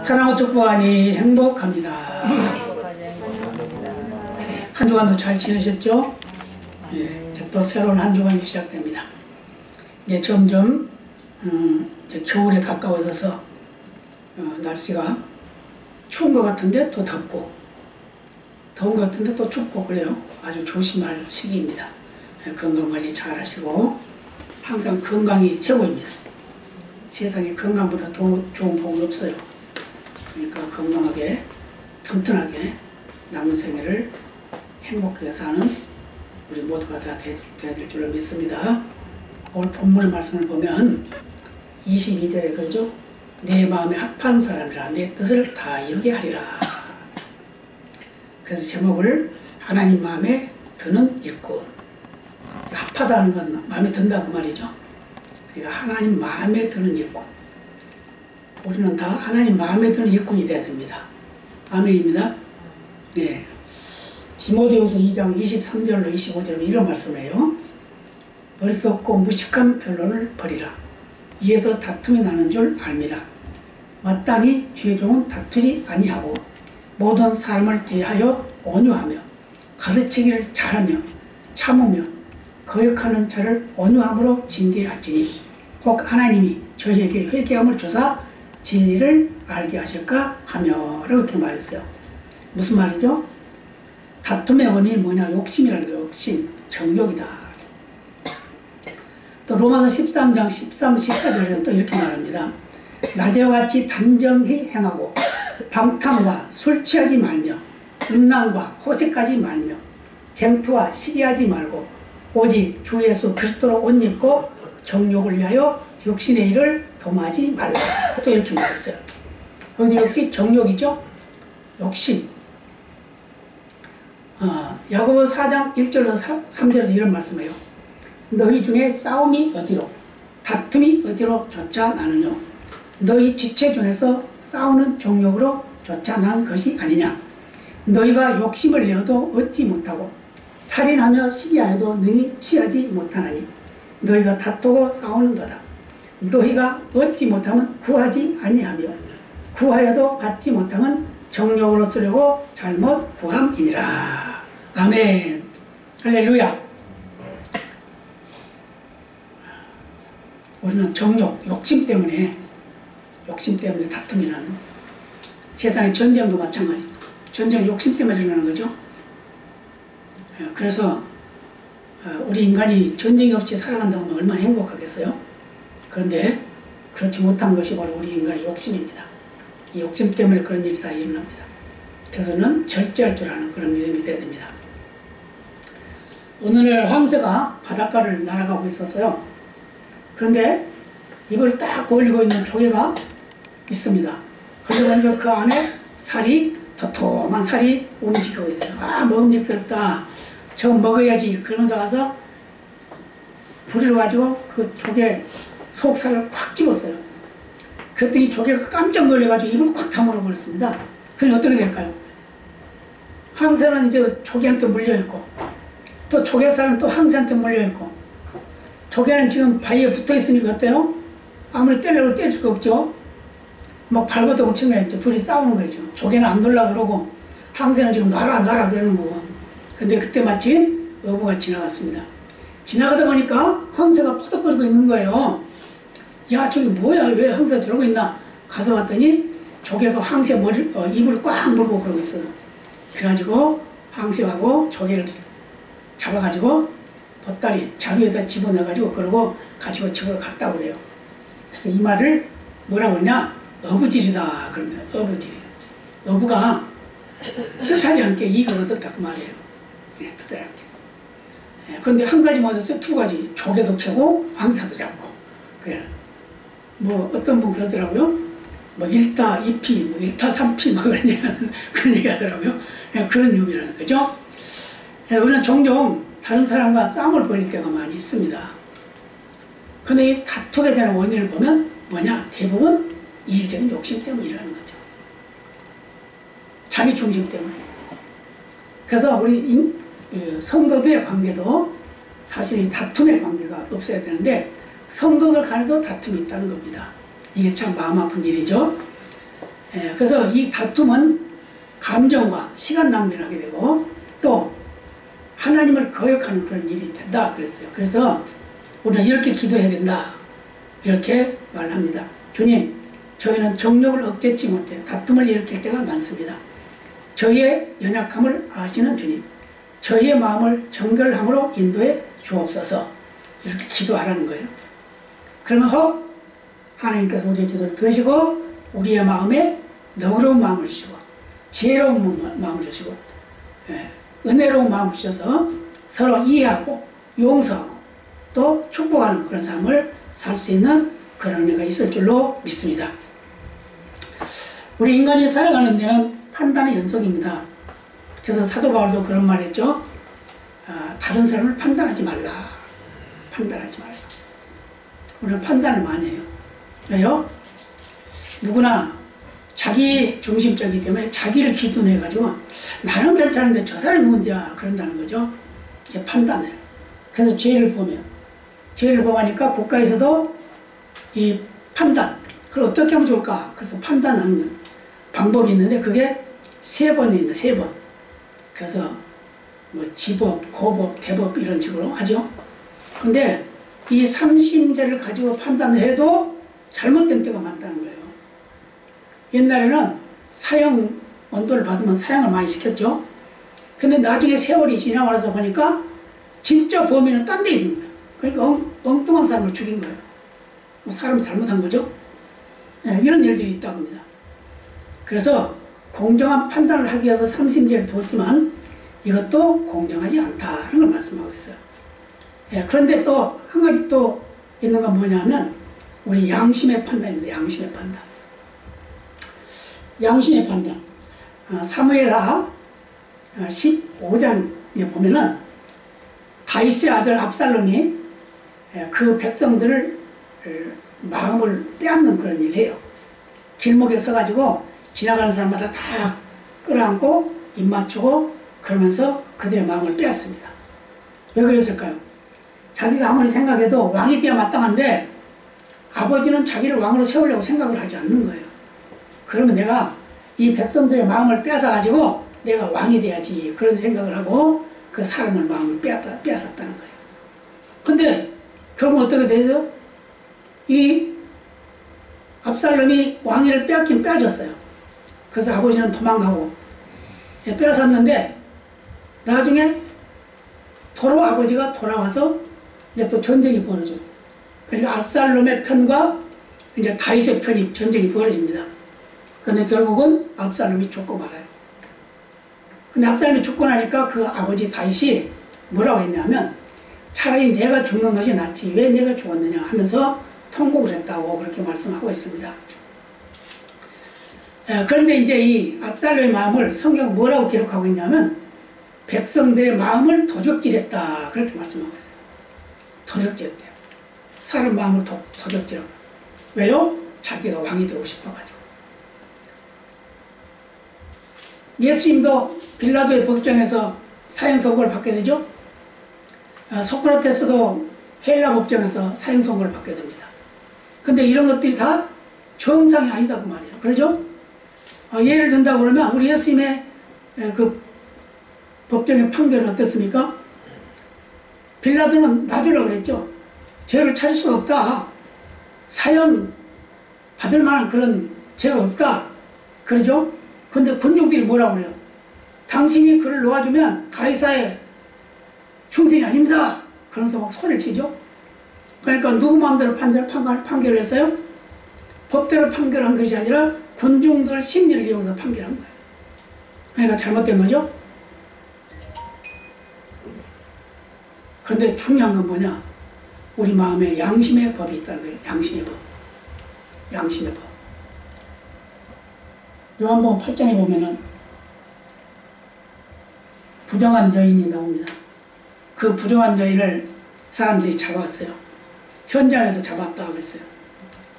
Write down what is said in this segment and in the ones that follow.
사랑과 축복하니 행복합니다. 한 주간도 잘 지내셨죠? 예, 또 새로운 한 주간이 시작됩니다. 이제 점점 이제 겨울에 가까워져서 날씨가 추운 것 같은데 또 덥고 더운 것 같은데 또 춥고 그래요. 아주 조심할 시기입니다. 예, 건강관리 잘 하시고 항상 건강이 최고입니다. 세상에 건강보다 더 좋은 복은 없어요. 그러니까 건강하게 튼튼하게 남은 생애를 행복하게 사는 우리 모두가 다 돼야 될 줄로 믿습니다. 오늘 본문 말씀을 보면 22절에 그러죠. 내 마음에 합한 사람이라 내 뜻을 다 이루게 하리라. 그래서 제목을 하나님 마음에 드는 일꾼. 합하다는 건 마음에 든다 그 말이죠. 그러니까 하나님 마음에 드는 일꾼. 우리는 다 하나님 마음에 드는 일꾼이 돼야 됩니다. 아멘입니다. 네. 디모데후서 2장 23절로 25절로 이런 말씀을 해요. 어리석고 무식한 변론을 버리라. 이에서 다툼이 나는 줄 알미라. 마땅히 주의 종은 다투지 아니하고 모든 사람을 대하여 온유하며 가르치기를 잘하며 참으며 거역하는 자를 온유함으로 징계할지니 혹 하나님이 저희에게 회개함을 주사 진리를 알게 하실까 하며 이렇게 말했어요. 무슨 말이죠? 다툼의 원인이 뭐냐? 욕심이라는 거예요. 욕심, 정욕이다. 또 로마서 13장 13, 14절에는 또 이렇게 말합니다. 낮에와 같이 단정히 행하고 방탕과 술 취하지 말며 음란과 호색하지 말며 쟁투와 시기하지 말고 오직 주 예수 그리스도로 옷 입고 정욕을 위하여 육신의 일을 도모하지 말라. 또 이렇게 말했어요. 여기 역시 정욕이죠. 욕심. 야고보 4장 1절로 3절에도 이런 말씀이에요. 너희 중에 싸움이 어디로 다툼이 어디로 조차 나느냐. 너희 지체 중에서 싸우는 정욕으로 조차 난 것이 아니냐. 너희가 욕심을 내어도 얻지 못하고 살인하며 시기하여도 능히 취하지 못하나니 너희가 다투고 싸우는도다. 너희가 얻지 못하면 구하지 아니하며 구하여도 받지 못하면 정욕으로 쓰려고 잘못 구함이니라. 아멘. 할렐루야. 우리는 정욕, 욕심 때문에 다툼이 나는 세상의 전쟁도 마찬가지. 전쟁 욕심 때문에 일어나는 거죠. 그래서 우리 인간이 전쟁이 없이 살아간다면 얼마나 행복하겠어요? 그런데 그렇지 못한 것이 바로 우리 인간의 욕심입니다. 이 욕심 때문에 그런 일이 다 일어납니다. 그래서는 절제할 줄 아는 그런 믿음이 돼야 됩니다. 오늘 황새가 바닷가를 날아가고 있었어요. 그런데 입을 딱 벌리고 있는 조개가 있습니다. 그러니까 그 안에 살이 도톰한 살이 움직이고 있어요. 아, 먹음직스럽다. 저거 먹어야지. 그러면서 가서 부리로 가지고 그 조개 속살을 콱 집었어요. 그랬더니 조개가 깜짝 놀래가지고 입을 콱 다물어 버렸습니다. 그럼 어떻게 될까요? 황새는 이제 조개한테 물려있고 또 조개살은 또 황새한테 물려있고 조개는 지금 바위에 붙어있으니까 어때요? 아무리 때려도 때릴 수가 없죠. 막 발버둥 엄청나게 이제 둘이 싸우는 거죠. 조개는 안 놀라 그러고 황새는 지금 놔라 그러는 거고. 근데 그때 마침 어부가 지나갔습니다. 지나가다 보니까 황새가 푸덕거리고 있는 거예요. 야, 저기 뭐야? 왜 황새가 저러고 있나? 가서 봤더니 조개가 황새 입을 꽉 물고 그러고 있어요. 그래가지고 황새하고 조개를 잡아가지고 보따리 자루에다 집어넣어가지고 그러고 가지고 집으로 갔다고 그래요. 그래서 이 말을 뭐라고 하냐? 어부질이다. 그러면 어부질이. 어부가 뜻하지 않게 이익을 얻었다 그 말이에요. 네, 뜻하지 않게. 네, 그런데 한 가지 얻었어요. 두 가지. 조개도 캐고 황새도 잡고. 그래. 뭐 어떤 분 그러더라고요. 뭐 1타 2피, 뭐 1타 3피 뭐 그런 얘기 하더라고요. 네, 그런 의미라는 거죠. 네, 우리는 종종 다른 사람과 싸움을 벌일 때가 많이 있습니다. 근데 이 다투게 되는 원인을 보면 뭐냐? 대부분 이기적인 욕심 때문에 일어나는 거죠. 자기 중심 때문에. 그래서 우리 성도들의 관계도 사실 이 다툼의 관계가 없어야 되는데 성도들 간에도 다툼이 있다는 겁니다. 이게 참 마음 아픈 일이죠. 그래서 이 다툼은 감정과 시간 낭비를 하게 되고 또 하나님을 거역하는 그런 일이 된다 그랬어요. 그래서 우리는 이렇게 기도해야 된다 이렇게 말합니다. 주님, 저희는 정욕을 억제치 못해 다툼을 일으킬 때가 많습니다. 저희의 연약함을 아시는 주님, 저희의 마음을 정결함으로 인도해 주옵소서. 이렇게 기도하라는 거예요. 그러면 하나님께서 우리의 기도를 들으시고 우리의 마음에 너그러운 마음을 주시고 지혜로운 마음을 주시고 은혜로운 마음을 주셔서 서로 이해하고 용서하고 또 축복하는 그런 삶을 살 수 있는 그런 은혜가 있을 줄로 믿습니다. 우리 인간이 살아가는 데는 판단의 연속입니다. 그래서 사도 바울도 그런 말 했죠. 다른 사람을 판단하지 말라. 판단하지 말라. 우리는 판단을 많이 해요. 왜요? 누구나 자기 중심적이기 때문에 자기를 기준해가지고 나는 괜찮은데 저 사람이 문제야 그런다는 거죠. 이게 판단을. 그래서 죄를 범하니까 국가에서도 이 판단, 그걸 어떻게 하면 좋을까? 그래서 판단하는 방법이 있는데 그게 3번입니다. 3번. 그래서 뭐 지법, 고법, 대법 이런 식으로 하죠. 근데 이 삼심제를 가지고 판단을 해도 잘못된 때가 많다는 거예요. 옛날에는 사형 언도를 받으면 사형을 많이 시켰죠. 근데 나중에 세월이 지나고 나서 보니까 진짜 범인은 딴 데 있는 거예요. 그러니까 엉뚱한 사람을 죽인 거예요. 사람 잘못한 거죠. 이런 일들이 있다고 합니다. 그래서 공정한 판단을 하기 위해서 삼심제를 뒀지만 이것도 공정하지 않다는 걸 말씀하고 있어요. 그런데 또 한 가지 또 있는 건 뭐냐면 우리 양심의 판단입니다. 양심의 판단. 양심의 판단. 사무엘하 15장에 보면은 다윗의 아들 압살롬이 그 백성들을 마음을 빼앗는 그런 일을 해요. 길목에 서가지고 지나가는 사람마다 다 끌어안고 입 맞추고 그러면서 그들의 마음을 빼앗습니다. 왜 그랬을까요? 자기가 아무리 생각해도 왕이 되어야 마땅한데 아버지는 자기를 왕으로 세우려고 생각을 하지 않는 거예요. 그러면 내가 이 백성들의 마음을 빼앗아가지고 내가 왕이 돼야지 그런 생각을 하고 그 사람의 마음을 빼앗았다는 거예요. 근데 그러면 어떻게 되죠? 이 압살롬이 왕위를 빼앗긴 빼앗았어요. 그래서 아버지는 도망가고 빼앗았는데 나중에 도로 아버지가 돌아와서 이제 또 전쟁이 벌어져. 그러니까 압살롬의 편과 이제 다윗의 편이 전쟁이 벌어집니다. 그런데 결국은 압살롬이 죽고 말아요. 근데 압살롬이 죽고 나니까 그 아버지 다윗이 뭐라고 했냐면 차라리 내가 죽는 것이 낫지 왜 내가 죽었느냐 하면서 통곡을 했다고 그렇게 말씀하고 있습니다. 그런데 이제 이 압살롬의 마음을 성경은 뭐라고 기록하고 있냐면 백성들의 마음을 도적질했다 그렇게 말씀하고 있어요. 도적질했대요. 사람 마음을 도적질하고. 왜요? 자기가 왕이 되고 싶어가지고. 예수님도 빌라도의 법정에서 사형 선고를 받게 되죠. 소크라테스도 헬라 법정에서 사형 선고를 받게 됩니다. 근데 이런 것들이 다 정상이 아니다 그 말이에요. 그러죠? 예를 든다고 그러면 우리 예수님의 그 법정의 판결은 어땠습니까? 빌라도는 놔주려고 그랬죠. 죄를 찾을 수가 없다. 사형 받을 만한 그런 죄가 없다. 그러죠? 근데 군중들이 뭐라고 그래요? 당신이 그를 놓아주면 가이사의 충성이 아닙니다. 그러면서 막 소리를 치죠. 그러니까 누구 마음대로 판결을 했어요? 법대로 판결한 것이 아니라 군중들 심리를 이용해서 판결한 거예요. 그러니까 잘못된 거죠. 그런데 중요한 건 뭐냐? 우리 마음에 양심의 법이 있다는 거예요. 양심의 법. 양심의 법. 요한복음 8장에 보면은 부정한 여인이 나옵니다. 그 부정한 여인을 사람들이 잡아왔어요. 현장에서 잡았다고 그랬어요.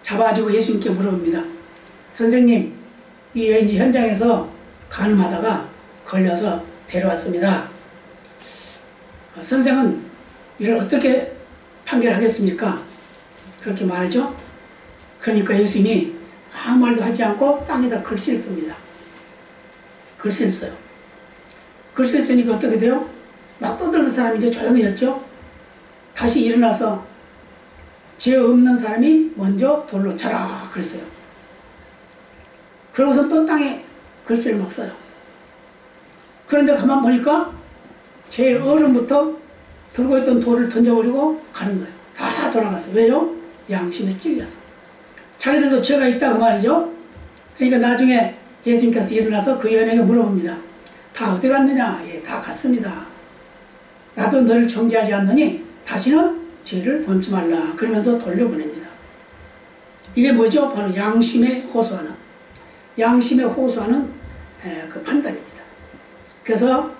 잡아가지고 예수님께 물어봅니다. 선생님, 이 여인이 현장에서 간음하다가 걸려서 데려왔습니다. 선생은 이를 어떻게 판결하겠습니까? 그렇게 말하죠. 그러니까 예수님이 아무 말도 하지 않고 땅에다 글씨를 씁니다. 글씨를 써요. 글씨를 쓰니까 어떻게 돼요? 막 떠들던 사람이 이제 조용해졌죠. 다시 일어나서 죄 없는 사람이 먼저 돌로 쳐라 그랬어요. 그러고서 또 땅에 글씨를 막 써요. 그런데 가만 보니까 제일 어른부터 들고 있던 돌을 던져버리고 가는 거예요. 다 돌아갔어요. 왜요? 양심에 찔려서. 자기들도 죄가 있다 그 말이죠. 그러니까 나중에 예수님께서 일어나서 그 여인에게 물어봅니다. 다 어디 갔느냐? 예, 다 갔습니다. 나도 너를 정죄하지 않느니 다시는 죄를 범치 말라. 그러면서 돌려보냅니다. 이게 뭐죠? 바로 양심에 호소하는, 양심에 호소하는 그 판단입니다. 그래서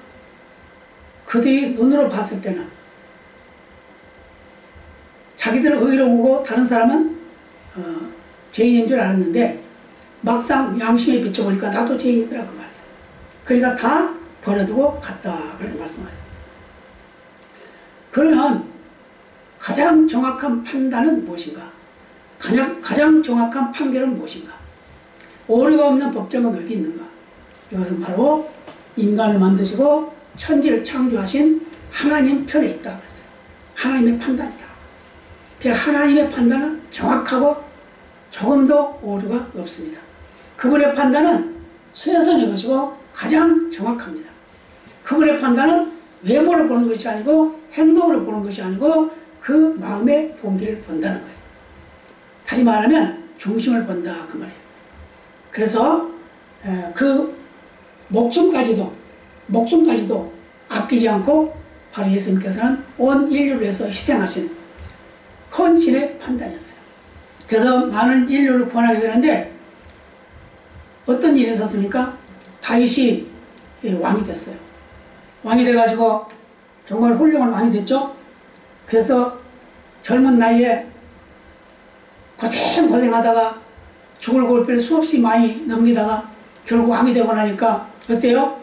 그들이 눈으로 봤을 때는 자기들은 의로우고 다른 사람은 죄인인 줄 알았는데 막상 양심에 비춰보니까 나도 죄인이더라 그 말이에요. 그러니까 다 버려두고 갔다 그렇게 말씀하세요. 그러면 가장 정확한 판단은 무엇인가? 가장 정확한 판결은 무엇인가? 오류가 없는 법정은 어디 있는가? 이것은 바로 인간을 만드시고 천지를 창조하신 하나님 편에 있다 그랬어요. 하나님의 판단이다. 하나님의 판단은 정확하고 조금도 오류가 없습니다. 그분의 판단은 최선의 것이고 가장 정확합니다. 그분의 판단은 외모를 보는 것이 아니고 행동으로 보는 것이 아니고 그 마음의 동기를 본다는 거예요. 다시 말하면 중심을 본다 그 말이에요. 그래서 그 목숨까지도 아끼지 않고 바로 예수님께서는 온 인류를 위해서 희생하신 헌신의 판단이었어요. 그래서 많은 인류를 구원하게 되는데 어떤 일이 있었습니까? 다윗이 왕이 됐어요. 왕이 돼가지고 정말 훌륭한 왕이 됐죠. 그래서 젊은 나이에 고생하다가 죽을 골피를 수없이 많이 넘기다가 결국 왕이 되고 나니까 어때요?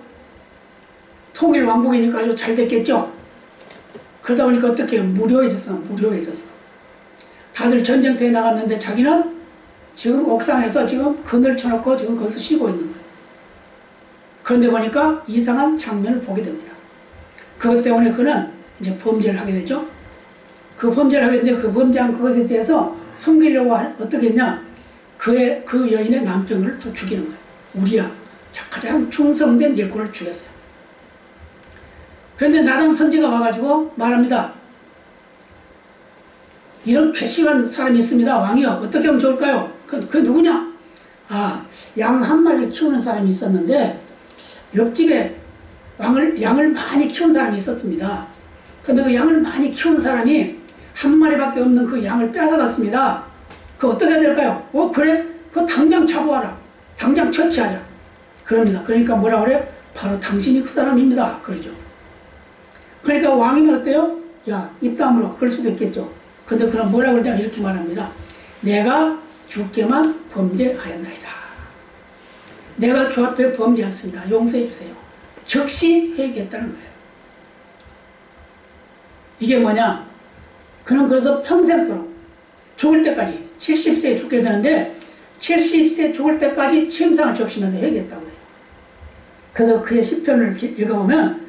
통일 왕국이니까 아주 잘 됐겠죠. 그러다 보니까 어떻게 무료해졌어. 다들 전쟁터에 나갔는데 자기는 지금 옥상에서 지금 그늘 쳐놓고 지금 거기서 쉬고 있는 거예요. 그런데 보니까 이상한 장면을 보게 됩니다. 그것 때문에 그는 이제 범죄를 하게 되죠. 그 범죄를 하게 되는데 그 범죄한 그것에 대해서 숨기려고 어떻게 했냐? 그 여인의 남편을 또 죽이는 거예요. 우리야. 가장 충성된 일꾼을 죽였어요. 그런데 나단 선지가 와가지고 말합니다. 이런 괘씸한 사람이 있습니다. 왕이요. 어떻게 하면 좋을까요? 그게 누구냐? 아, 양 한 마리를 키우는 사람이 있었는데 옆집에 양을 많이 키운 사람이 있었습니다. 그런데 그 양을 많이 키우는 사람이 한 마리밖에 없는 그 양을 뺏어갔습니다. 그거 어떻게 해야 될까요? 그래? 그거 당장 잡아와라. 당장 처치하자. 그럽니다. 그러니까 뭐라 그래? 바로 당신이 그 사람입니다. 그러죠. 그러니까 왕이면 어때요? 야, 입 다물어. 그럴 수도 있겠죠. 근데 그럼 뭐라 그러냐? 이렇게 말합니다. 내가 주께만 범죄하였나이다. 내가 주 앞에 범죄했습니다. 용서해 주세요. 즉시 회개했다는 거예요. 이게 뭐냐? 그는 그래서 평생도록 죽을 때까지 70세에 죽게 되는데 70세 죽을 때까지 침상을 적시면서 회개했다고 해요. 그래서 그의 시편을 읽어보면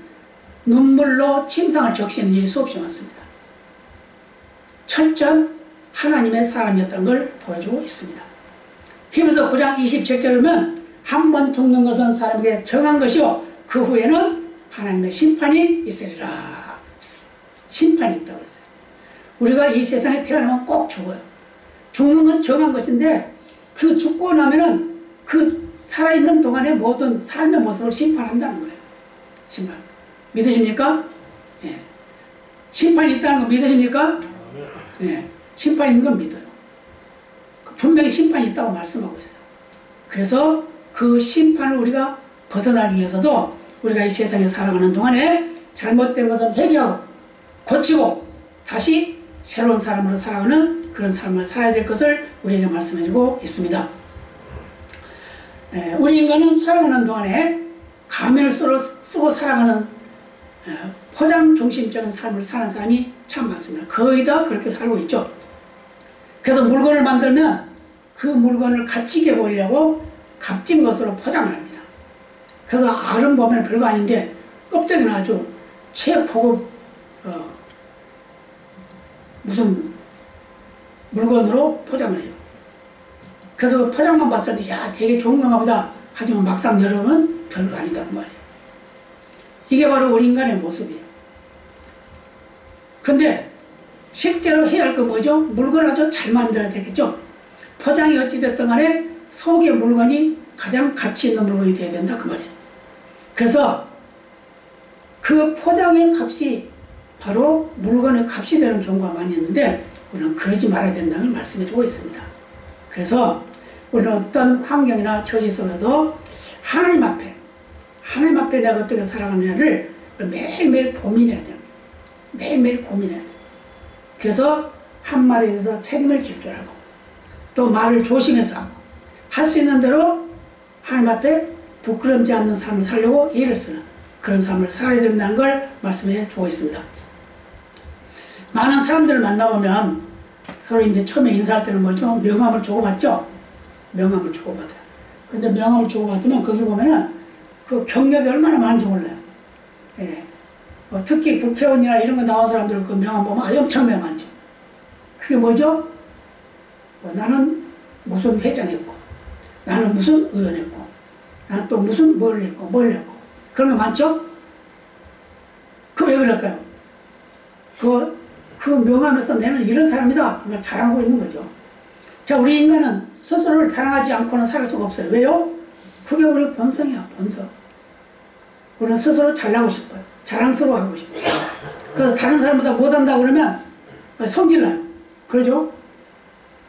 눈물로 침상을 적시는 일이 수없이 많습니다. 철저한 하나님의 사람이었다는 걸 보여주고 있습니다. 히브리서 9장 27절에 보면 한 번 죽는 것은 사람에게 정한 것이요 그 후에는 하나님의 심판이 있으리라. 심판이 있다고 했어요. 우리가 이 세상에 태어나면 꼭 죽어요. 죽는 건 정한 것인데 그 죽고 나면은 그 살아있는 동안의 모든 삶의 모습을 심판한다는 거예요. 심판. 믿으십니까? 예. 심판이 있다는 거 믿으십니까? 예. 심판이 있는 건 믿어요. 분명히 심판이 있다고 말씀하고 있어요. 그래서 그 심판을 우리가 벗어나기 위해서도 우리가 이 세상에 살아가는 동안에 잘못된 것을 회개하고 고치고 다시 새로운 사람으로 살아가는 그런 삶을 살아야 될 것을 우리에게 말씀해주고 있습니다. 우리 인간은 살아가는 동안에 가면을 쓰고 살아가는 포장 중심적인 삶을 사는 사람이 참 많습니다. 거의 다 그렇게 살고 있죠. 그래서 물건을 만들면 그 물건을 갇히게 보이려고 값진 것으로 포장을 합니다. 그래서 알은 보면 별거 아닌데 껍데기는 아주 최고급 무슨 물건으로 포장을 해요. 그래서 그 포장만 봤을 때 야 되게 좋은 건가 보다. 하지만 막상 열으면 별거 아니다 그 말이에요. 이게 바로 우리 인간의 모습이에요. 근데 실제로 해야 할 거 뭐죠? 물건을 아주 잘 만들어야 되겠죠? 포장이 어찌됐든 간에 속의 물건이 가장 가치 있는 물건이 되어야 된다 그 말이에요. 그래서 그 포장의 값이 바로 물건의 값이 되는 경우가 많이 있는데 우리는 그러지 말아야 된다는 걸 말씀해 주고 있습니다. 그래서 우리는 어떤 환경이나 처지에 있어서도 하나님 앞에 내가 어떻게 살아가느냐를 매일매일 고민해야 돼요. 매일매일 고민해야 돼요. 그래서 한 말에 대해서 책임을 질 줄 알고 또 말을 조심해서 하고 할 수 있는 대로 하나님 앞에 부끄럽지 않는 삶을 살려고 애를 쓰는 그런 삶을 살아야 된다는 걸 말씀해 주고 있습니다. 많은 사람들을 만나보면 서로 이제 처음에 인사할 때는 뭐죠? 명함을 주고받죠? 명함을 주고받아요. 근데 명함을 주고받으면 거기 보면은 그 경력이 얼마나 많은지 몰라요. 예. 특히 국회의원이나 이런 거 나온 사람들 그 명함 보면 아주 엄청나게 많죠. 그게 뭐죠? 나는 무슨 회장했고, 나는 무슨 의원했고, 나는 또 무슨 뭘 했고, 그런 거 많죠? 그 왜 그럴까요? 그 명함에서 나는 이런 사람이다. 이걸 자랑하고 있는 거죠. 자, 우리 인간은 스스로를 자랑하지 않고는 살 수가 없어요. 왜요? 그게 우리 본성이야, 본성. 우리는 스스로 잘나고 싶어요. 자랑스러워하고 싶어요. 그래서 다른 사람보다 못한다 그러면 성질나요. 그러죠?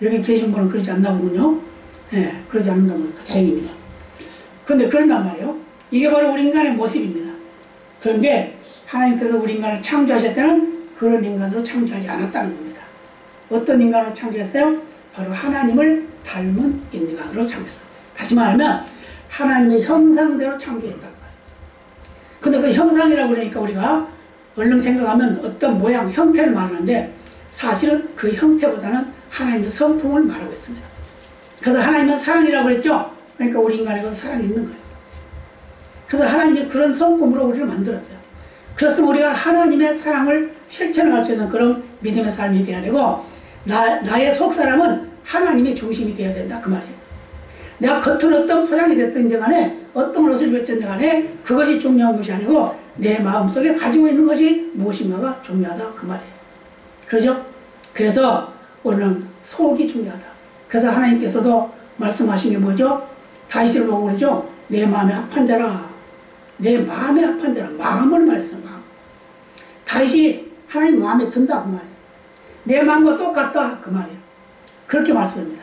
여기 계신 분은 그러지 않나 보군요. 예, 그러지 않는다면 다행입니다. 그런데 그런단 말이에요. 이게 바로 우리 인간의 모습입니다. 그런데 하나님께서 우리 인간을 창조하실 때는 그런 인간으로 창조하지 않았다는 겁니다. 어떤 인간으로 창조했어요? 바로 하나님을 닮은 인간으로 창조했어요. 다시 말하면 하나님의 형상대로 창조했다는 거예요. 근데 그 형상이라고 그러니까 우리가 얼른 생각하면 어떤 모양, 형태를 말하는데 사실은 그 형태보다는 하나님의 성품을 말하고 있습니다. 그래서 하나님은 사랑이라고 그랬죠? 그러니까 우리 인간에게도 사랑이 있는 거예요. 그래서 하나님이 그런 성품으로 우리를 만들었어요. 그래서 우리가 하나님의 사랑을 실천할 수 있는 그런 믿음의 삶이 되어야 되고 나의 속사람은 하나님의 중심이 되어야 된다 그 말이에요. 내가 겉은 어떤 포장이 됐든지 간에 어떤 옷을 입었든지 간에 그것이 중요한 것이 아니고 내 마음속에 가지고 있는 것이 무엇인가가 중요하다 그 말이에요. 그러죠? 그래서 오늘은 속이 중요하다. 그래서 하나님께서도 말씀하신 게 뭐죠? 다윗을 보고 그러죠? 내 마음에 합한 자라. 내 마음에 합한 자라. 마음을 말했어요. 마음. 다윗이 하나님 마음에 든다 그 말이에요. 내 마음과 똑같다 그 말이에요. 그렇게 말씀합니다.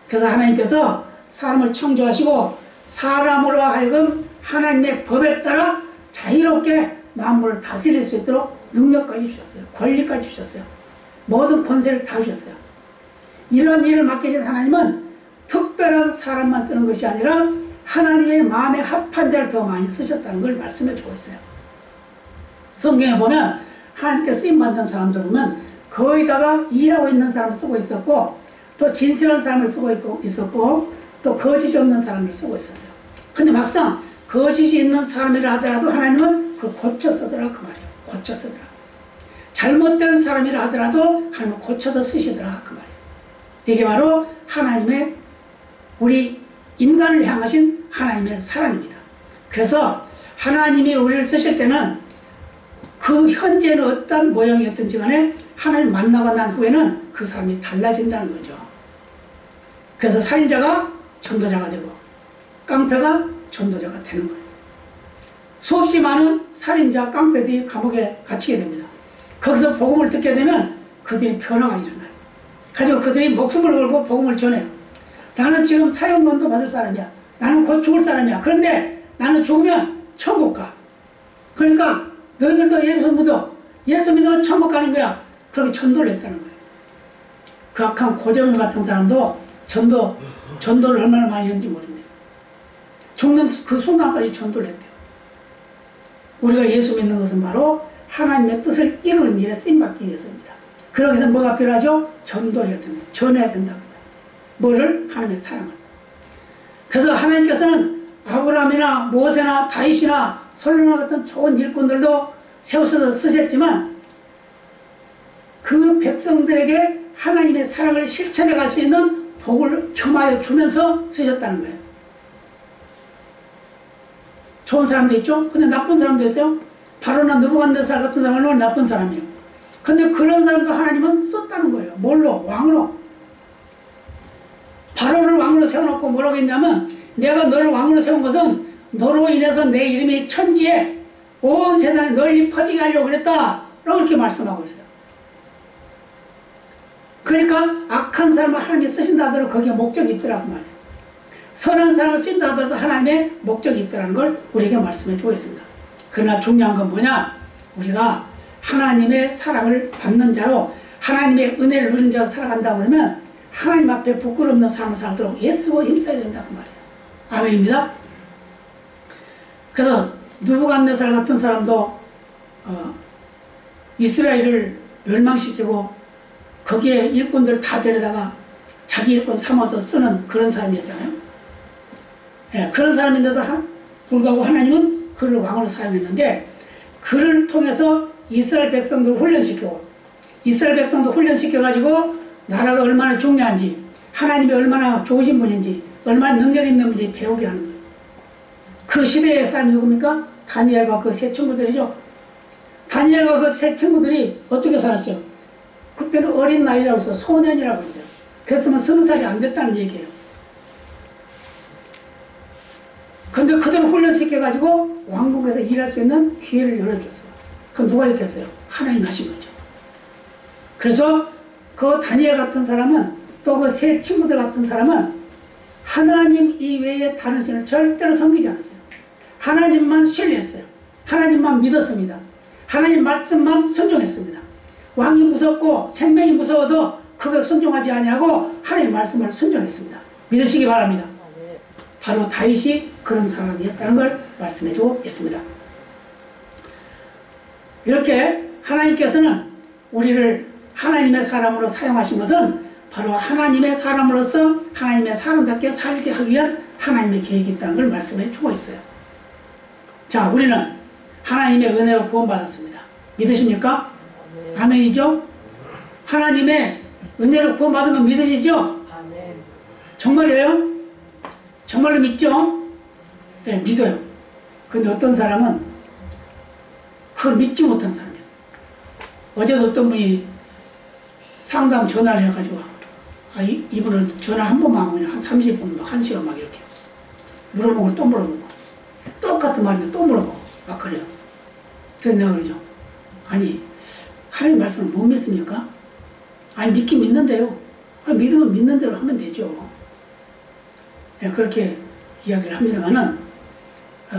그래서 하나님께서 사람을 창조하시고 사람으로 하여금 하나님의 법에 따라 자유롭게 만물을 다스릴 수 있도록 능력까지 주셨어요. 권리까지 주셨어요. 모든 권세를 다 주셨어요. 이런 일을 맡기신 하나님은 특별한 사람만 쓰는 것이 아니라 하나님의 마음에 합한 자를 더 많이 쓰셨다는 걸 말씀해 주고 있어요. 성경에 보면 하나님께 쓰임받는 사람들 보면 거의 다가 일하고 있는 사람을 쓰고 있었고 또 진실한 사람을 쓰고 있었고 또 거짓이 없는 사람을 쓰고 있었어요. 근데 막상 거짓이 있는 사람이라 하더라도 하나님은 그 고쳐 쓰더라 그 말이에요. 고쳐 쓰더라. 잘못된 사람이라 하더라도 하나님은 고쳐서 쓰시더라 그 말이에요. 이게 바로 하나님의 우리 인간을 향하신 하나님의 사랑입니다. 그래서 하나님이 우리를 쓰실 때는 그 현재는 어떤 모양이었든지 간에 하나님 만나고 난 후에는 그 사람이 달라진다는 거죠. 그래서 살인자가 전도자가 되고 깡패가 전도자가 되는 거예요. 수없이 많은 살인자, 깡패들이 감옥에 갇히게 됩니다. 거기서 복음을 듣게 되면 그들이 변화가 일어나요. 가지고 그들이 목숨을 걸고 복음을 전해요. 나는 지금 사형권도 받을 사람이야. 나는 곧 죽을 사람이야. 그런데 나는 죽으면 천국 가. 그러니까 너희들도 예수 믿어. 예수 믿으면 천국 가는 거야. 그렇게 전도를 했다는 거예요. 그 악한 고재물 같은 사람도 전도를 얼마나 많이 했는지 모른대요. 죽는 그 순간까지 전도를 했대요. 우리가 예수 믿는 것은 바로 하나님의 뜻을 이루는 일에 쓰임받기 위해서입니다. 그러기 위해서 뭐가 필요하죠? 전도해야 됩니다. 전해야 된다는 거예요. 뭐를? 하나님의 사랑을. 그래서 하나님께서는 아브라함이나 모세나 다윗이나 솔로몬 같은 좋은 일꾼들도 세우셔서 쓰셨지만 그 백성들에게 하나님의 사랑을 실천해 갈 수 있는 복을 겸하여 주면서 쓰셨다는 거예요. 좋은 사람도 있죠? 근데 나쁜 사람도 있어요. 바로나 느부갓네살 같은 사람은 나쁜 사람이에요. 근데 그런 사람도 하나님은 썼다는 거예요. 뭘로? 왕으로. 바로를 왕으로 세워놓고 뭐라고 했냐면 내가 너를 왕으로 세운 것은 너로 인해서 내 이름이 천지에 온 세상에 널리 퍼지게 하려고 그랬다 라고 이렇게 말씀하고 있어요. 그러니까 악한 사람을 하나님이 쓰신다 하더라도 거기에 목적이 있더라고 말이에요. 선한 사람을 쓰신다 하더라도 하나님의 목적이 있더라는 걸 우리에게 말씀해 주고 있습니다. 그러나 중요한 건 뭐냐? 우리가 하나님의 사랑을 받는 자로 하나님의 은혜를 누리는 자로 살아간다고 그러면 하나님 앞에 부끄럽는 삶을 살도록 예수와 힘써야 된다고 말이에요. 아멘입니다. 그래서 느부갓네살 같은 사람도 이스라엘을 멸망시키고 거기에 일꾼들을 다 데려다가 자기 일꾼 삼아서 쓰는 그런 사람이었잖아요. 예, 그런 사람인데도 불구하고 하나님은 그를 왕으로 사용했는데 그를 통해서 이스라엘 백성들을 훈련시키고 이스라엘 백성도 훈련시켜가지고 나라가 얼마나 중요한지 하나님이 얼마나 좋으신 분인지 얼마나 능력 있는 분인지 배우게 하는 거예요. 그 시대의 사람이 누굽니까? 다니엘과 그 세 친구들이죠. 다니엘과 그 세 친구들이 어떻게 살았어요? 그때는 어린 나이라고 해서 소년이라고 했어요. 그랬으면 20살이 안 됐다는 얘기예요. 근데 그들을 훈련시켜가지고 왕국에서 일할 수 있는 기회를 열어줬어요. 그건 누가 했겠어요? 하나님 하신 거죠. 그래서 그 다니엘 같은 사람은 또 그 세 친구들 같은 사람은 하나님 이외에 다른 신을 절대로 섬기지 않았어요. 하나님만 신뢰했어요. 하나님만 믿었습니다. 하나님 말씀만 순종했습니다. 왕이 무섭고 생명이 무서워도 그거 순종하지 아니하고 하나님 말씀을 순종했습니다. 믿으시기 바랍니다. 바로 다윗이 그런 사람이었다는 걸 말씀해주고 있습니다. 이렇게 하나님께서는 우리를 하나님의 사람으로 사용하신 것은 바로 하나님의 사람으로서 하나님의 사람답게 살게 하기 위한 하나님의 계획이 있다는 걸 말씀해 주고 있어요. 자, 우리는 하나님의 은혜로 구원받았습니다. 믿으십니까? 아멘이죠? 하나님의 은혜로 구원받은 거 믿으시죠? 아멘. 정말이에요? 정말로 믿죠? 네, 믿어요. 근데 어떤 사람은 그걸 믿지 못한 사람이 있어요. 어제도 어떤 분이 상담 전화를 해가지고 이분은 전화 한 번만 하면 한 30분, 1시간 막 이렇게 물어보고 또 물어보고 똑같은 말인데 또 물어보고 막 그래요. 그래서 내가 그러죠. 아니 하나님 말씀을 못 믿습니까? 아니 믿긴 믿는데요. 믿으면 믿는 대로 하면 되죠. 네, 그렇게 이야기를 합니다만은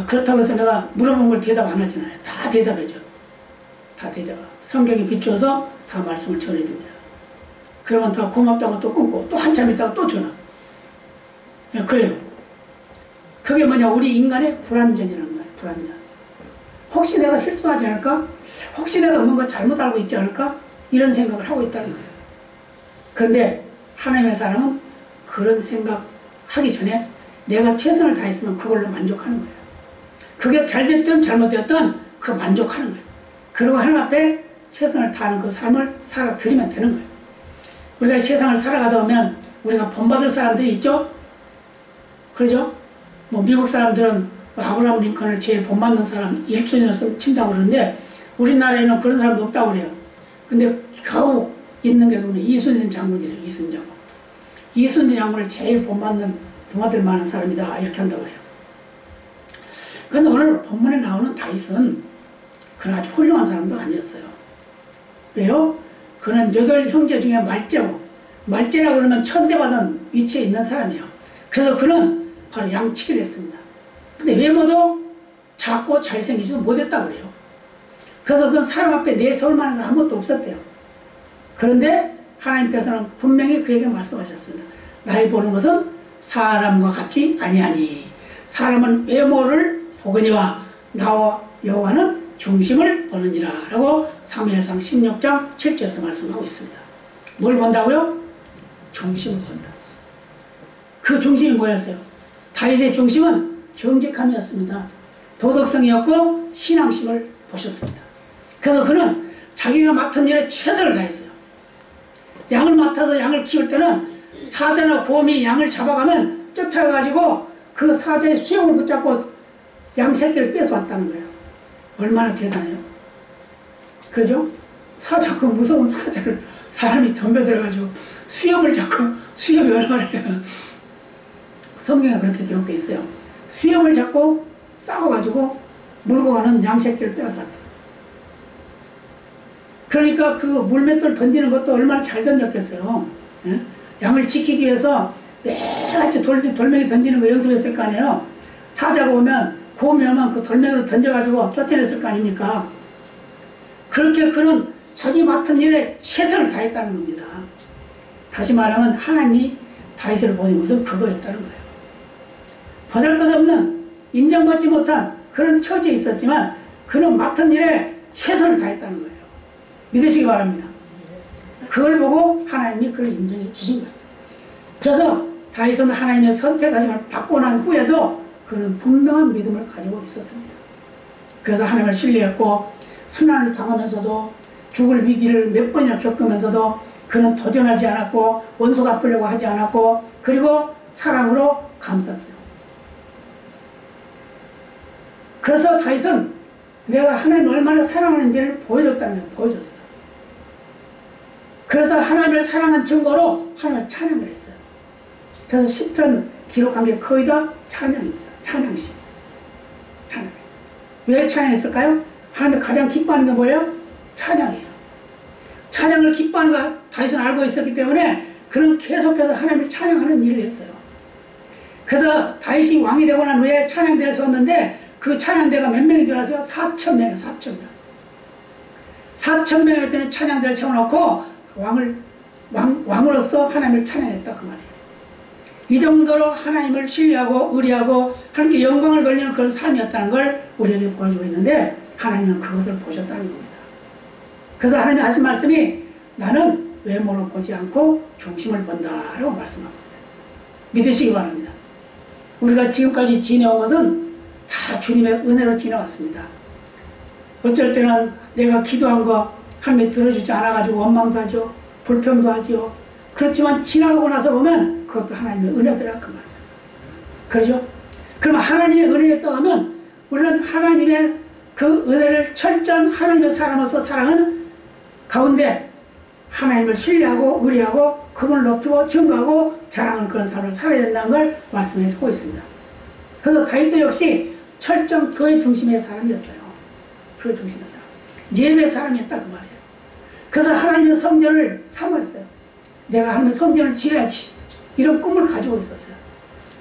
그렇다고 해서 내가 물어본 걸 대답 안 하진 않아요. 다 대답해줘. 다 대답. 성경에 비추어서 다 말씀을 전해줍니다. 그러면 다 고맙다고 또 끊고 또 한참 있다가 또 전화. 네, 그래요. 그게 뭐냐? 우리 인간의 불안전이라는 거예요. 불안전. 혹시 내가 실수하지 않을까? 혹시 내가 뭔가 잘못 알고 있지 않을까? 이런 생각을 하고 있다는 거예요. 그런데 하나님의 사람은 그런 생각하기 전에 내가 최선을 다했으면 그걸로 만족하는 거예요. 그게 잘됐든 잘못되었든 그 만족하는 거예요. 그리고 하나님 앞에 최선을 다하는 그 삶을 살아드리면 되는 거예요. 우리가 세상을 살아가다 보면 우리가 본받을 사람들이 있죠? 그러죠? 뭐 미국 사람들은 아브라함 링컨을 제일 본받는 사람 1순위로 친다고 그러는데 우리나라에는 그런 사람도 없다고 그래요. 근데 겨우 있는 게 누구냐? 이순신 장군이래요. 이순신 장군. 이순신 장군을 제일 본받는 부하들 많은 사람이다 이렇게 한다고 해요. 그런데 오늘 본문에 나오는 다윗은 그는 아주 훌륭한 사람도 아니었어요. 왜요? 그는 8형제 중에 말째고 말째라고 그러면 천대받은 위치에 있는 사람이에요. 그래서 그는 바로 양치기를 했습니다. 근데 외모도 작고 잘생기지도 못했다고 그래요. 그래서 그건 사람 앞에 내세울 만한 건 아무것도 없었대요. 그런데 하나님께서는 분명히 그에게 말씀하셨습니다. 나의 보는 것은 사람과 같이 아니하니 사람은 외모를 보거니와 나와 여호와는 중심을 보느니라 라고 사무엘상 16장 7절에서 말씀하고 있습니다. 뭘 본다고요? 중심을 본다. 그 중심이 뭐였어요? 다윗의 중심은 정직함이었습니다. 도덕성이었고 신앙심을 보셨습니다. 그래서 그는 자기가 맡은 일에 최선을 다했어요. 양을 맡아서 양을 키울 때는 사자나 곰이 양을 잡아가면 쫓아가가지고 그 사자의 수염을 붙잡고 양 새끼를 뺏어왔다는 거예요. 얼마나 대단해요. 그죠? 사자, 그 무서운 사자를 사람이 덤벼들어가지고 수염을 잡고, 수염이 얼마나 성경에 그렇게 기록되어 있어요. 수염을 잡고 싸워가지고 물고 가는 양 새끼를 뺏어왔다. 그러니까 그 물맷돌 던지는 것도 얼마나 잘 던졌겠어요. 예? 양을 지키기 위해서 매일같이 돌멩이 던지는 거 연습했을 거 아니에요. 사자가 오면, 곰이 오면 그 돌멩이로 던져가지고 쫓아냈을 거 아닙니까? 그렇게 그는 자기 맡은 일에 최선을 다했다는 겁니다. 다시 말하면 하나님이 다윗을 보신 것은 그거였다는 거예요. 보잘것없는, 인정받지 못한 그런 처지에 있었지만 그는 맡은 일에 최선을 다했다는 거예요. 믿으시기 바랍니다. 그걸 보고 하나님이 그를 인정해 주신 거예요. 그래서 다윗은 하나님의 선택하심을 받고 난 후에도 그는 분명한 믿음을 가지고 있었습니다. 그래서 하나님을 신뢰했고 순환을 당하면서도 죽을 위기를 몇 번이나 겪으면서도 그는 도전하지 않았고 원수 갚으려고 하지 않았고 그리고 사랑으로 감쌌어요. 그래서 다윗은 내가 하나님을 얼마나 사랑하는지를 보여줬다는 거예요. 보여줬어요. 그래서 하나님을 사랑한 증거로 하나님을 찬양을 했어요. 그래서 시편 기록한 게 거의 다 찬양입니다. 찬양시. 찬양. 왜 찬양했을까요? 하나님이 가장 기뻐하는 게 뭐예요? 찬양이에요. 찬양을 기뻐하는 거 다윗은 알고 있었기 때문에 그는 계속해서 하나님을 찬양하는 일을 했어요. 그래서 다윗이 왕이 되고 난 후에 찬양대를 세웠는데 그 찬양대가 몇 명인 줄 아세요? 4,000명이에요. 4,000명. 4,000명일 때는 찬양대를 세워놓고 왕으로서 하나님을 찬양했다 그 말이에요. 이 정도로 하나님을 신뢰하고 의리하고 하나님께 영광을 돌리는 그런 삶이었다는 걸 우리에게 보여주고 있는데 하나님은 그것을 보셨다는 겁니다. 그래서 하나님이 하신 말씀이 나는 외모를 보지 않고 중심을 본다라고 말씀하고 있어요. 믿으시기 바랍니다. 우리가 지금까지 지내온 것은 다 주님의 은혜로 지나왔습니다. 어쩔 때는 내가 기도한 거 하나님이 들어주지 않아가지고 원망도 하죠. 불평도 하죠. 그렇지만 지나가고 나서 보면 그것도 하나님의 은혜더라 그 말이에요. 그러죠? 그러면 하나님의 은혜였다고 하면 우리는 하나님의 그 은혜를 철저한 하나님의 사람으로서 사랑하는 가운데 하나님을 신뢰하고 의리하고 그분을 높이고 증거하고 자랑하는 그런 삶을 살아야 된다는 걸 말씀해 주고 있습니다. 그래서 다윗도 역시 철저한 교회 중심의 사람이었어요. 교회 중심의 사람. 예배 사람이었다 그 말이에요. 그래서 하나님의 성전을 사모했어요. 내가 하나님의 성전을 지어야지. 이런 꿈을 가지고 있었어요.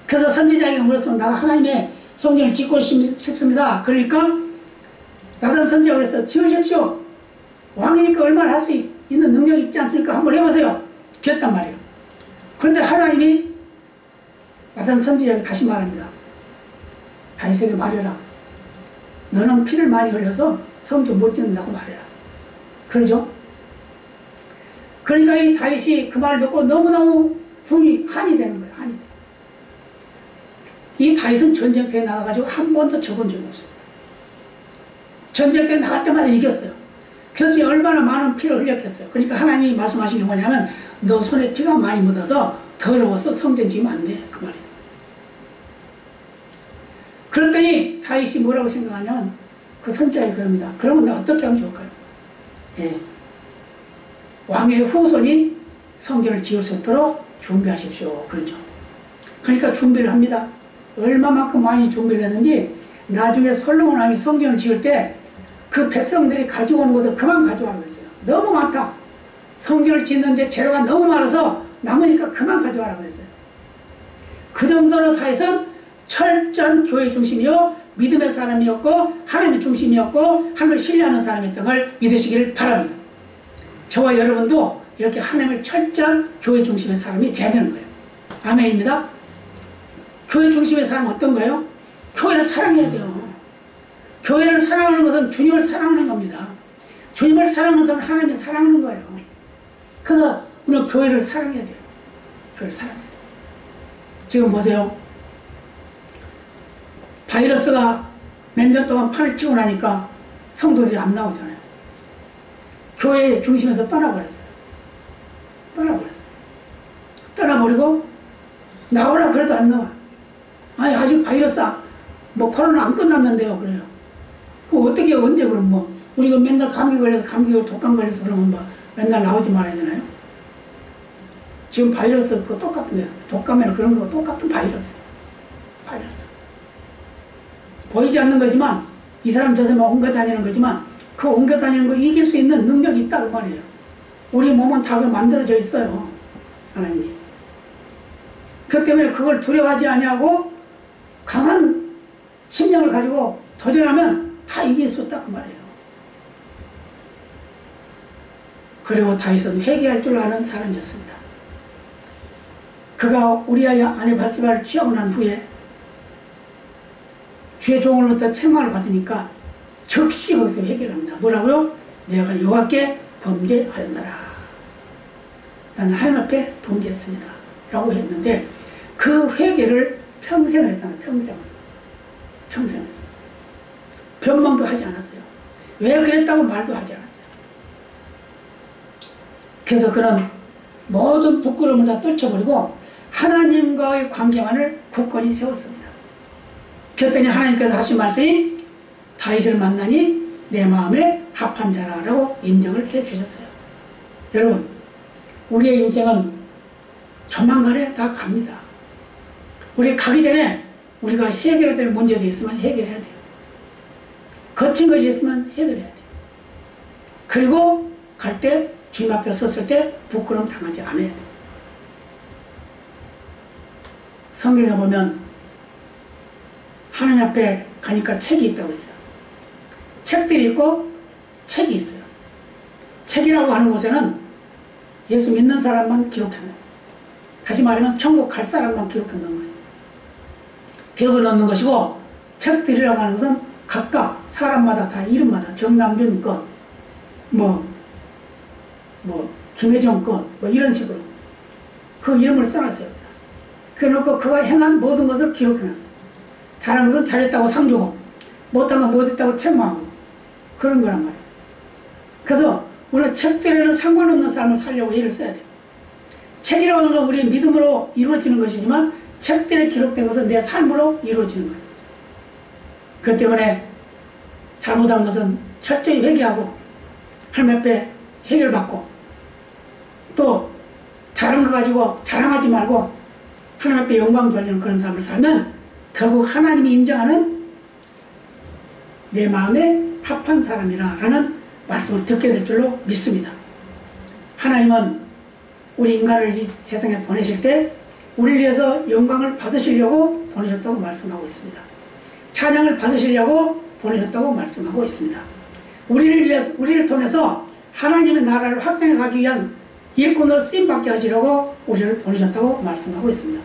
그래서 선지자에게 물었으면 내가 하나님의 성전을 짓고 싶습니다. 그러니까 나단 선지자가 그랬어요. 지으십시오. 왕이니까 얼마나 할 수 있는 능력이 있지 않습니까? 한번 해보세요. 그랬단 말이에요. 그런데 하나님이 나단 선지자에게 다시 말합니다. 다윗에게 말해라. 너는 피를 많이 흘려서 성전 못 짓는다고 말해라. 그러죠? 그러니까 이 다윗이 그 말을 듣고 너무너무 한이 되는 거예요. 한이 돼요. 이 다윗은 전쟁터에 나가가지고 한 번도 져본 적이 없습니다. 전쟁터에 나갈 때마다 이겼어요. 그래서 얼마나 많은 피를 흘렸겠어요. 그러니까 하나님이 말씀하신 게 뭐냐면 너 손에 피가 많이 묻어서 더러워서 성전 지으면 안 돼. 그 말이에요. 그랬더니 다윗이 뭐라고 생각하냐면 그 선지자가 그럽니다. 그러면 내가 어떻게 하면 좋을까요? 예. 왕의 후손이 성전을 지을 수 있도록 준비하십시오. 그러죠. 그러니까 준비를 합니다. 얼마만큼 많이 준비를 했는지 나중에 솔로몬 왕이 성전을 지을 때 그 백성들이 가지고 오는 것을 그만 가져와라고 했어요. 너무 많다. 성전을 짓는데 재료가 너무 많아서 남으니까 그만 가져와라고 했어요. 그 정도로 다윗은 철저한 교회 중심이요 믿음의 사람이었고 하나님의 중심이었고 하나님을 신뢰하는 사람이었던 걸 믿으시기를 바랍니다. 저와 여러분도 이렇게 하나님을 철저한 교회 중심의 사람이 돼야 되는 거예요. 아멘입니다. 교회 중심의 사람은 어떤 거예요? 교회를 사랑해야 돼요. 교회를 사랑하는 것은 주님을 사랑하는 겁니다. 주님을 사랑하는 것은 하나님을 사랑하는 거예요. 그래서 우리는 교회를 사랑해야 돼요. 교회를 사랑해야 돼요. 지금 보세요. 바이러스가 몇 년 동안 판을 치고 나니까 성도들이 안 나오잖아요. 교회 중심에서 떠나버렸어요. 떠나버리고 나오라 그래도 안 나와. 아니 아직 바이러스 뭐 코로나 안 끝났는데요. 그래요. 그 어떻게 언제 그럼 뭐 우리가 맨날 감기 걸려서 독감 걸려서 그러면 뭐 맨날 나오지 말아야 되나요? 지금 바이러스 그거 똑같은 거예요. 독감에는 그런 거 똑같은 바이러스. 보이지 않는 거지만 이 사람 저 사람 옮겨 다니는 거지만 그 옮겨 다니는 거 이길 수 있는 능력이 있다고 말이에요. 우리 몸은 다 만들어져 있어요. 하나님이. 그 때문에 그걸 두려워하지 아니하고 강한 심령을 가지고 도전하면 다 이길 수 있다 그 말이에요. 그리고 다윗은 회개할 줄 아는 사람이었습니다. 그가 우리아의 아내 바세바를 취하고 난 후에 주의 종으로부터 책망을 받으니까 즉시 거기서 회개를 합니다. 뭐라고요? 내가 여호와께 범죄하였나라. 나는 하나님 앞에 범죄했습니다. 라고 했는데 그 회개를 평생을 했잖아요. 평생을. 변명도 하지 않았어요. 왜 그랬다고 말도 하지 않았어요. 그래서 그는 모든 부끄러움을 다 떨쳐버리고 하나님과의 관계만을 굳건히 세웠습니다. 그랬더니 하나님께서 하신 말씀이 다윗을 만나니 내 마음에 합한 자라라고 인정을 해주셨어요. 여러분, 우리의 인생은 조만간에 다 갑니다. 우리 가기 전에 우리가 해결해야 될 문제도 있으면 해결해야 돼요. 거친 것이 있으면 해결해야 돼요. 그리고 갈 때 주님 앞에 섰을 때 부끄러움 당하지 않아야 돼요. 성경에 보면 하나님 앞에 가니까 책이 있다고 했어요. 책들이 있고 책이 있어요. 책이라고 하는 곳에는 예수 믿는 사람만 기록해놔요. 다시 말하면 천국 갈 사람만 기록해놓는 거예요. 기록을 넣는 것이고 책들이라고 하는 것은 각각 사람마다 다 이름마다 정남준 것, 김혜정 것, 이런 식으로 그 이름을 써놨어요. 그래놓고 그가 행한 모든 것을 기록해놨어요. 잘한 것은 잘했다고 상 주고 못한 건 못했다고 책망하고 그런 거란 말이에요. 그래서 우리가 책들에는 상관없는 삶을 살려고 애를 써야 돼요. 책이라고 하는 건 우리의 믿음으로 이루어지는 것이지만 책들에 기록된 것은 내 삶으로 이루어지는 거예요. 그 때문에 잘못한 것은 철저히 회개하고 하나님 앞에 해결받고 또 잘한 거 가지고 자랑하지 말고 하나님 앞에 영광 돌리는 그런 삶을 살면 결국 하나님이 인정하는 내 마음에 합한 사람이라 라는 말씀을 듣게 될 줄로 믿습니다. 하나님은 우리 인간을 이 세상에 보내실 때 우리를 위해서 영광을 받으시려고 보내셨다고 말씀하고 있습니다. 찬양을 받으시려고 보내셨다고 말씀하고 있습니다. 우리를 통해서 하나님의 나라를 확장해 가기 위한 일꾼으로 쓰임받게 하시려고 우리를 보내셨다고 말씀하고 있습니다.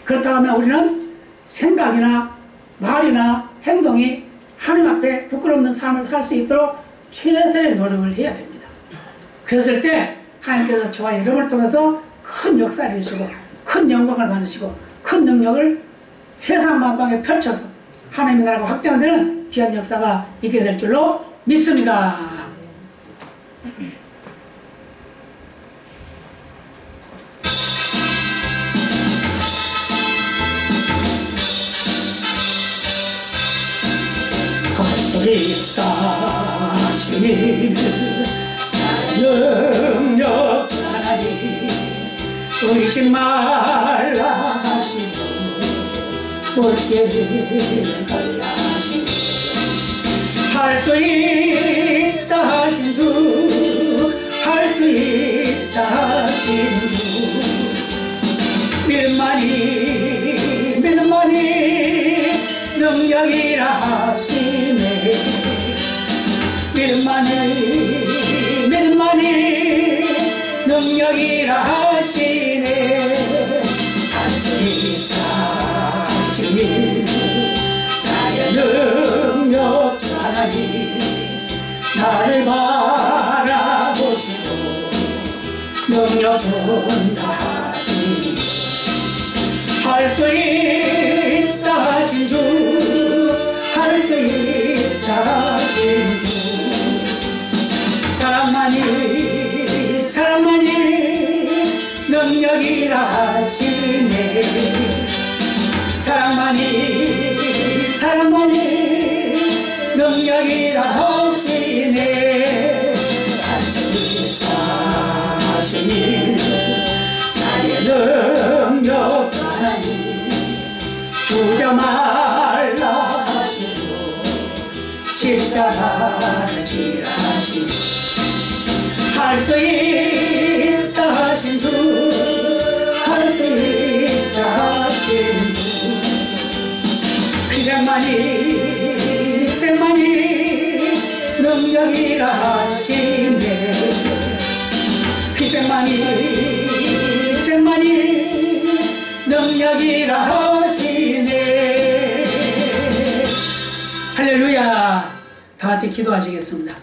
그렇다고 하면 우리는 생각이나 말이나 행동이 하나님 앞에 부끄럽는 삶을 살 수 있도록 최선의 노력을 해야 됩니다. 그랬을 때 하나님께서 저와 여러분을 통해서 큰 역사를 해주시고 큰 영광을 받으시고 큰 능력을 세상 만방에 펼쳐서 하나님의 나라가 확장되는 귀한 역사가 있게 될 줄로 믿습니다. 있다시니 능력 하나님 의심 말라 하시고 볼게 달라 하시고 할 수 있다 하신 주 할 수 있다 하신 주 믿음만이 능력이라 하시네 믿음만이 능력이라 하시네 할 수 있다 하시니 나의 능력 하나님 나를 바라보시고 능력 준다 하시니 할 할 수 있다 하신 주, 할 수 있다 하신 주. 사랑만이 능력이라 하시네. 사랑만이 능력이라 하시네. 할 수 있다 하시니 나의 능력 하나님 주저 말라 하시고 십자가를 지라 하시니 할 수 있다 하신 주, 할 수 있다 하신 주. 희생만이 능력이라 하시네. 희생만이 능력이라 하시네. 할렐루야. 다 같이 기도하시겠습니다.